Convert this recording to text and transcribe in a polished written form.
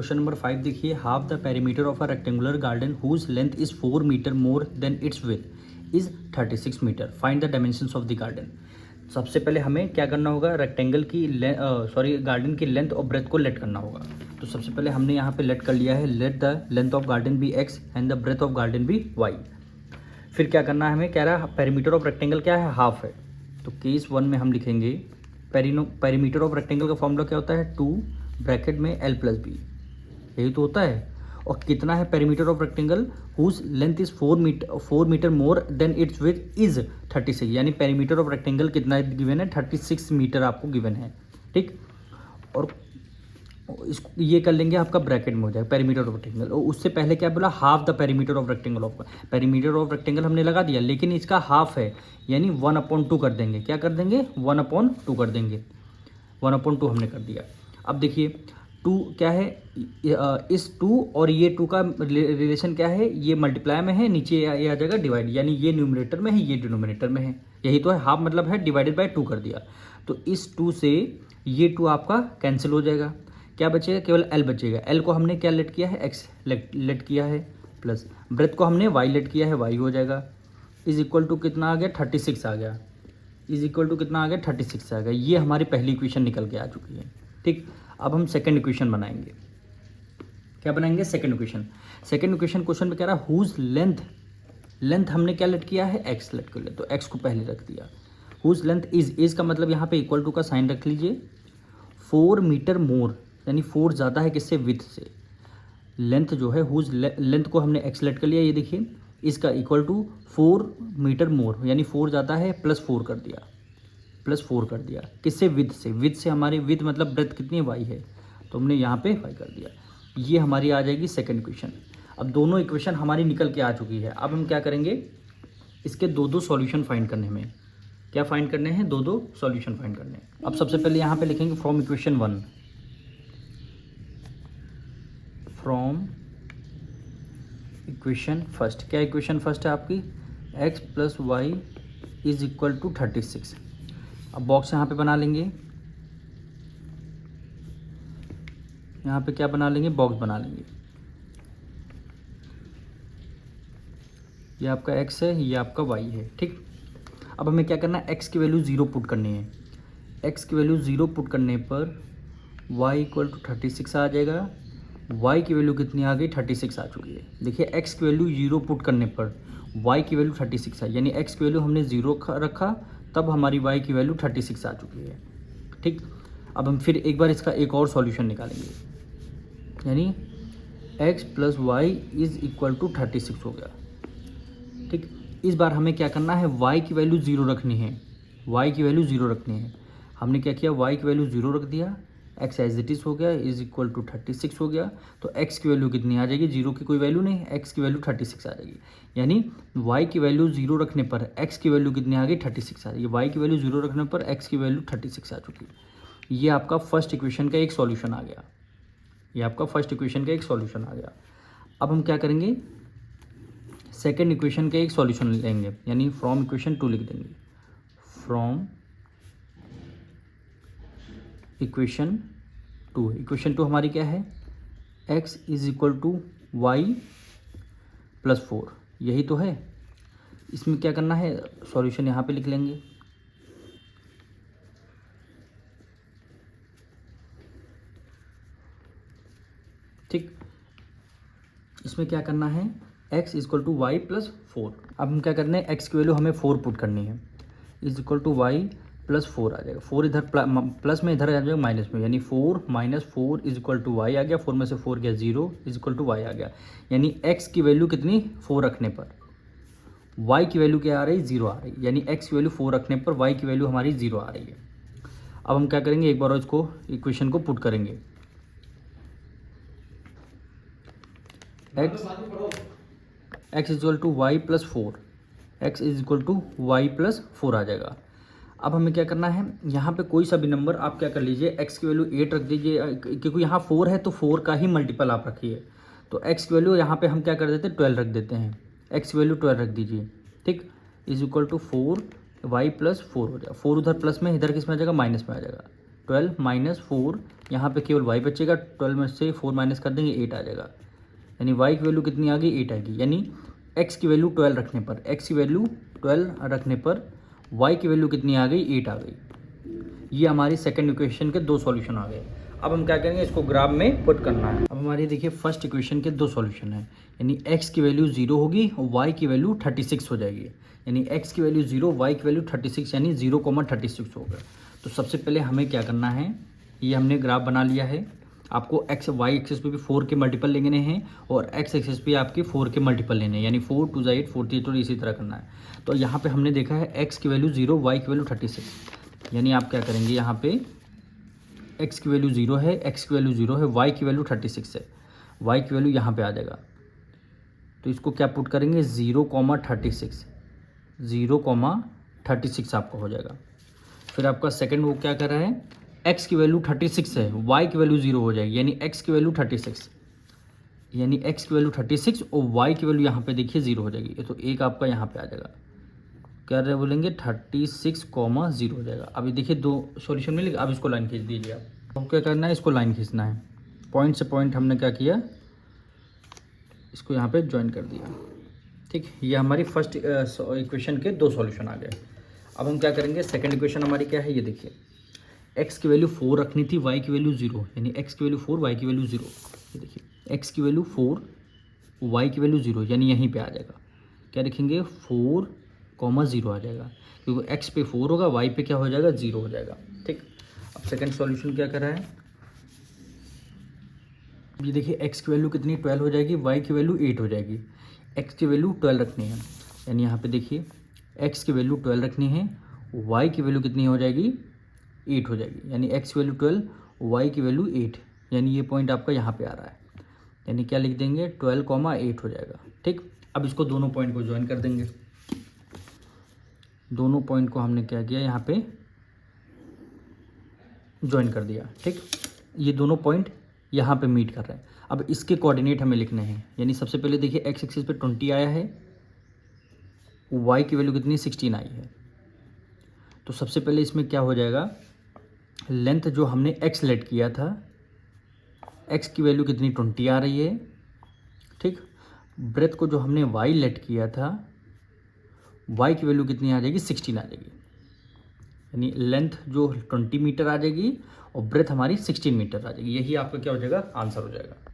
Question number 5 देखिए, half the perimeter of a rectangular garden whose length is 4 metre more than its width is 36 metre, find the dimensions of the garden. सबसे पहले हमें क्या करना होगा, rectangle की garden की लेंथ और ब्रेथ को लेट करना होगा। तो सबसे पहले हमने यहाँ पे लेट कर लिया है, let the length of garden be x and the breadth of garden be y. फिर क्या करना है हमें, कह रहा है पेरीमीटर ऑफ रेक्टेंगल क्या है, हाफ है। तो केस 1 में हम लिखेंगे पेरीमीटर ऑफ रेक्टेंगल का फॉर्मूला क्या होता है, 2 ब्रैकेट में एल प्लस बी, यही तो होता है। और कितना है perimeter of rectangle whose length is 4 metre more than its width is 36, यानी पेरीमीटर ऑफ रेक्टेंगल कितना गिवन है, 36 मीटर आपको गिवन है। ठीक, और इसको ये कर लेंगे, आपका ब्रैकेट में हो जाएगा पेरीमीटर ऑफ रेक्टेंगल। और उससे पहले क्या बोला, half the perimeter of rectangle of, perimeter of rectangle हमने लगा दिया, लेकिन इसका हाफ है, यानी 1/2 कर देंगे। क्या कर देंगे, 1/2 कर देंगे, 1/2 हमने कर दिया। अब देखिए 2 क्या है, इस 2 और ये 2 का रिलेशन क्या है, ये मल्टीप्लाई में है, नीचे ये आ जाएगा डिवाइड, यानी ये न्यूमरेटर में है, ये डिनोमिनेटर में है, यही तो है। हाफ मतलब है डिवाइडेड बाय 2 कर दिया। तो इस 2 से ये 2 आपका कैंसिल हो जाएगा, क्या बचेगा, केवल एल बचेगा। एल को हमने क्या लेट किया है, एक्स लेट किया है, प्लस ब्रेथ को हमने वाई लेट किया है, वाई हो जाएगा। इज इक्वल टू कितना आ गया, 36 आ गया। इज इक्वल टू कितना आ गया, 36 आ गया। ये हमारी पहली इक्वेशन निकल के आ चुकी है। ठीक, अब हम सेकंड इक्वेशन बनाएंगे। क्या बनाएंगे, second equation. Second equation question में कह रहा है हुज लेंथ हमने क्या लेट किया है, एक्स लेट कर लिया, तो एक्स को पहले रख दिया। हुज लेंथ इज का मतलब यहाँ पे इक्वल टू का साइन रख लीजिए, 4 मीटर मोर, यानी 4 ज़्यादा है किससे, विथ से। लेंथ जो है, हुज लेंथ को हमने एक्स लेट कर लिया, ये देखिए, इसका इक्वल टू 4 मीटर मोर, यानी 4 ज़्यादा है, प्लस 4 कर दिया, प्लस 4 कर दिया किससे, विथ से। विथ से हमारी विथ मतलब ब्रेथ कितनी, वाई है, तो हमने यहाँ पे वाई कर दिया। ये हमारी आ जाएगी सेकंड इक्वेशन। अब दोनों इक्वेशन हमारी निकल के आ चुकी है। अब हम क्या करेंगे, इसके दो सॉल्यूशन फाइंड करने में, क्या फाइंड करने हैं, दो सॉल्यूशन फाइंड करने हैं। अब सबसे पहले यहाँ पे लिखेंगे from equation 1, from equation first. क्या इक्वेशन फर्स्ट है आपकी, x plus y is equal to 36। अब बॉक्स यहाँ पे बना लेंगे, यहाँ पे क्या बना लेंगे, बॉक्स बना लेंगे। ये आपका x है, ये आपका y है। ठीक, अब हमें क्या करना है, x की वैल्यू 0 पुट करनी है। x की वैल्यू 0 पुट करने पर y इक्वल टू 36 आ जाएगा। y की वैल्यू कितनी आ गई, 36 आ चुकी है। देखिए x की वैल्यू 0 पुट करने पर y की वैल्यू 36 है, यानी x की वैल्यू हमने 0 रखा, तब हमारी y की वैल्यू 36 आ चुकी है। ठीक, अब हम फिर एक बार इसका एक और सॉल्यूशन निकालेंगे, यानी x plus y is equal to 36 हो गया। ठीक, इस बार हमें क्या करना है, y की वैल्यू 0 रखनी है, y की वैल्यू 0 रखनी है। हमने क्या किया, y की वैल्यू 0 रख दिया, x एज इट इज़ हो गया, इज इक्वल टू 36 हो गया। तो x की वैल्यू कितनी आ जाएगी, 0 की कोई वैल्यू नहीं, x की वैल्यू 36 आ जाएगी। यानी y की वैल्यू 0 रखने पर x की वैल्यू कितनी आ गई, 36 आ जाएगी। y की वैल्यू 0 रखने पर x की वैल्यू 36 आ चुकी है। ये आपका फर्स्ट इक्वेशन का एक सॉल्यूशन आ गया, ये आपका फर्स्ट इक्वेशन का एक सॉल्यूशन आ गया। अब हम क्या करेंगे, सेकंड इक्वेशन का एक सॉल्यूशन लेंगे, यानी फ्रॉम इक्वेशन 2 लिख देंगे, फ्रॉम इक्वेशन 2। इक्वेशन 2 हमारी क्या है, x is equal to y plus 4, यही तो है। इसमें क्या करना है, सॉल्यूशन यहाँ पे लिख लेंगे। ठीक, इसमें क्या करना है, x equal to y plus 4। अब हम क्या करना है, x की वैल्यू हमें 4 पुट करनी है, is equal to y plus 4 आ जाएगा। 4 इधर प्लस में, इधर आ जाएगा माइनस में, यानी 4 minus 4 is equal to y आ गया। 4 में से 4 गया 0, इज इक्वल टू वाई आ गया। यानी x की वैल्यू कितनी, 4 रखने पर y की वैल्यू क्या आ रही, 0 आ रही, यानी x की वैल्यू 4 रखने पर y की वैल्यू हमारी 0 आ रही है। अब हम क्या करेंगे, एक बार और इसको इक्वेशन को पुट करेंगे, x is equal to y plus 4, x is equal to y plus 4 आ जाएगा। अब हमें क्या करना है, यहाँ पे कोई सा भी नंबर आप क्या कर लीजिए, x की वैल्यू 8 रख दीजिए, क्योंकि यहाँ 4 है तो 4 का ही मल्टीपल आप रखिए। तो x की वैल्यू यहाँ पे हम क्या कर देते हैं, 12 रख देते हैं, x की वैल्यू 12 रख दीजिए। ठीक, is equal to 4 y plus 4 हो जाएगा। 4 उधर प्लस में, इधर किस में आ जाएगा, माइनस में आ जाएगा। 12 माइनस 4, यहाँ पे केवल y बचेगा, 12 में से 4 माइनस कर देंगे 8 आ जाएगा, यानी y की वैल्यू कितनी आ गई 8 आएगी। यानी x की वैल्यू 12 रखने पर, x की वैल्यू 12 रखने पर y की वैल्यू कितनी आ गई 8 आ गई। ये हमारी सेकंड इक्वेशन के 2 सॉल्यूशन आ गए। अब हम क्या करेंगे, इसको ग्राफ में पुट करना है। अब हमारी देखिए फर्स्ट इक्वेशन के 2 सॉल्यूशन है, यानी x की वैल्यू 0 होगी और y की वैल्यू 36 हो जाएगी। यानी x की वैल्यू 0, y की वैल्यू 36, यानी 0,36 होगा। तो सबसे पहले हमें क्या करना है, ये हमने ग्राफ बना लिया है। आपको x y एक्सिस पे भी 4 के मल्टीपल लेने हैं और x एक्सिस पे आपके 4 के मल्टीपल लेने हैं, यानी 4 2 8 4 3 इसी तरह करना है। तो यहाँ पे हमने देखा है x की वैल्यू 0, y की वैल्यू 36, यानी आप क्या करेंगे, यहाँ पे x की वैल्यू 0 है, x की वैल्यू 0 है, y की वैल्यू 36 है, y की वैल्यू यहाँ पे आ जाएगा। तो इसको क्या पुट करेंगे, 0,36, 0,36 आपका हो जाएगा। फिर आपका सेकंड वो क्या कर रहा है, x की वैल्यू 36 है, y की वैल्यू 0 हो जाएगी, यानी x की वैल्यू 36, यानी x की वैल्यू 36 और y की वैल्यू यहाँ पे देखिए 0 हो जाएगी। तो एक आपका यहाँ पे आ जाएगा, क्या रहे बोलेंगे 36,0 हो जाएगा। अभी देखिए 2 सॉल्यूशन मिलेगा। अब इसको लाइन खींच दीजिए आप। अब क्या करना है, इसको लाइन खींचना है, पॉइंट से पॉइंट हमने क्या किया, इसको यहाँ पे ज्वाइन कर दिया। ठीक, ये हमारी फर्स्ट इक्वेशन के 2 सॉल्यूशन आ गए। अब हम क्या करेंगे, सेकंड इक्वेशन हमारी क्या है, ये देखिए x की वैल्यू 4 रखनी थी, y की वैल्यू 0, यानी x की वैल्यू 4, y की वैल्यू 0। ये देखिए x की वैल्यू 4, y की वैल्यू 0, यानी यहीं पे आ जाएगा। क्या लिखेंगे, 4,0 आ जाएगा, क्योंकि x पे 4 होगा, y पे क्या हो जाएगा 0 हो जाएगा। ठीक, अब सेकंड सॉल्यूशन क्या कर रहा है, ये देखिए x की वैल्यू कितनी 12 हो जाएगी, y की वैल्यू 8 हो जाएगी। x की वैल्यू 12 रखनी है, यानी यहाँ पे देखिए x की वैल्यू 12 रखनी है, y की वैल्यू कितनी हो जाएगी 8 हो जाएगी, यानी x की वैल्यू 12, y की वैल्यू 8, यानी ये पॉइंट आपका यहाँ पे आ रहा है, यानी क्या लिख देंगे 12,8 हो जाएगा। ठीक, अब इसको दोनों पॉइंट को ज्वाइन कर देंगे। दोनों पॉइंट को हमने क्या किया, यहाँ पे ज्वाइन कर दिया। ठीक, ये दोनों पॉइंट यहाँ पे मीट कर रहे हैं। अब इसके कोऑर्डिनेट हमें लिखने हैं, यानी सबसे पहले देखिए x एक्सिस पे 20 आया है, y की वैल्यू कितनी 16 आई है। तो सबसे पहले इसमें क्या हो जाएगा, लेंथ जो हमने x लेट किया था, x की वैल्यू कितनी 20 आ रही है। ठीक, ब्रेथ को जो हमने y लेट किया था, y की वैल्यू कितनी आ जाएगी 16 आ जाएगी, यानी लेंथ जो 20 मीटर आ जाएगी और ब्रेथ हमारी 16 मीटर आ जाएगी। यही आपका क्या हो जाएगा, आंसर हो जाएगा।